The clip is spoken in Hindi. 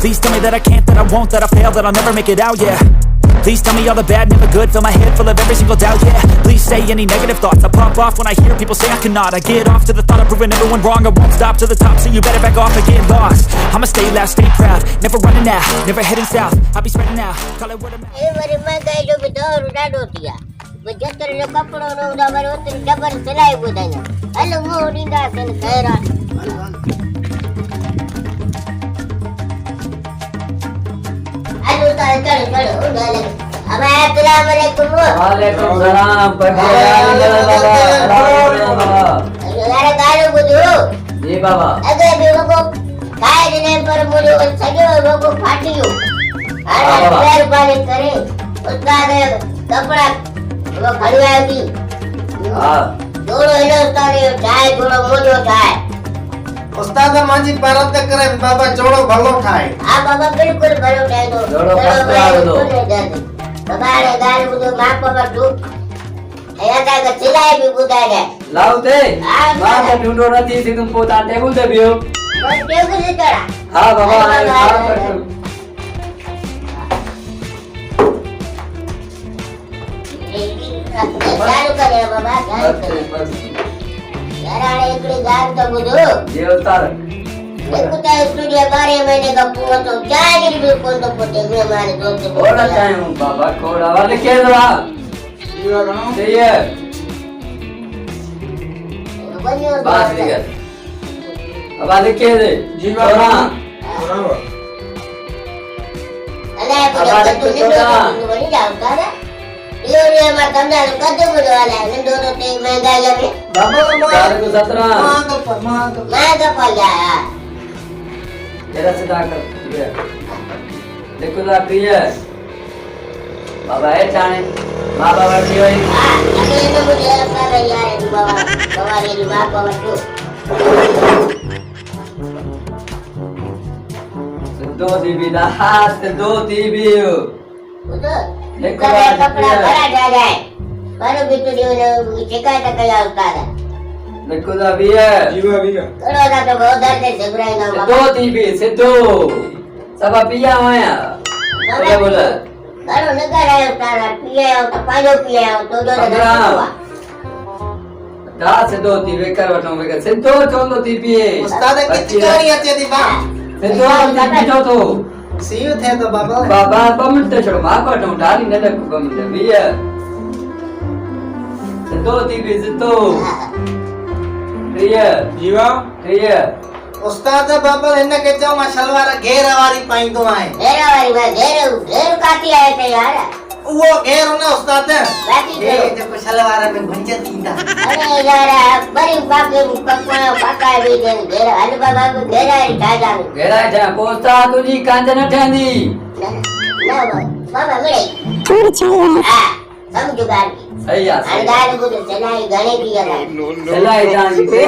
Please tell me that I can't, that I won't, that I fail, that I'll never make it out, yeah. Please tell me all the bad, never good, fill my head full of every single doubt, yeah. Please say any negative thoughts, I pop off when I hear people say I cannot. I get off to the thought of proving everyone wrong, I won't stop to the top, so you better back off and get lost. I'ma stay loud, stay proud, never running out, never heading south, I'll be spreading out, call it word of mouth. जी बाबा अगर बेवो को काय देने पर मुझे सगे लोगों फाटियो अरे पैर पाले करे उस्ताद कपड़ा वो खड़िया की हां जोड़ो हेलो उस्ताद चाय जोड़ो मोजो चाय उस्ताद मांजी परत करे बाबा जोड़ो भलो ठाए हां बाबा बिल्कुल भलो ठाए दो जोड़ो फसला दो बाबा रे गाल मुझे माप पर दो ऐसा का चिल्लाए भी बुदाए है लाओ दे मां के ढूंढो नथी से तुम पोता टेबल दे बियो और टेबल से चढ़ा हां बाबा हां कर चालू करे बाबा चालू करे यार एकड़ी गाल तो बुझो ये उतार देखो तो स्टूडियो 12 महीने का पूरा तो चाय भी बिल्कुल तो पोते में हमारे दोस्त थोड़ा टाइम बाबा कोड़ा वाले के दो सही है बात ठीक है अब आगे के दे जी बाबा अरे बाबा तो नहीं जाता है ये हमारा धंधा कदे बुझ वाला है दो दो ते महंगाई में बाबा चार को 17 मां का पड़ गया तेरा से डाकर देखो ना प्रिय बाबा है जाने मां बाबा की होई अरे तो मुझे अपना यार बाबा बाबा रे बाप बाबा तो दो टीवी ना हाथ दो टीवी देखो कपड़ा भरा जा जाए पर भी तो जो शिकायत कया उतार देखो ना भैया जीवा भैया करो ना तो बहुत दर्द से घबराए ना दो टीवी से दो सब पिया होया बोला बोला करो न करे उतार पिए तो पालो पिए तो जो दा से दो टीवी कर वठो के से दो चोंदो टीवी उस्ताद कितनी गाड़ी आती थी बा से दो टीवी जो तो सीयू थे तो बाबा बाबा बमट छोड़ मां को तो डाली न लग बमट भैया से दो टीवी से दो भैया जीवा भैया उस्ताद बाबा इने के चो मां सलवार घेर वाली पाइंदो आए घेरा वाली में घेर काती आए थे यार वो घेर ना उस्ताद बाकी ये जो सलवार में भंजे थींदा अरे यार बड़ी बाकी पक्का पक्का भी घेरा हल बाबा को घेरा ही खा जा घेरा जा पोस्ता तुजी कांज न ठंदी ना बाबा मिले थोड़ी चाहिए हां समझ गाल सही है अंदाज को चलाई गणे की है चलाई जान की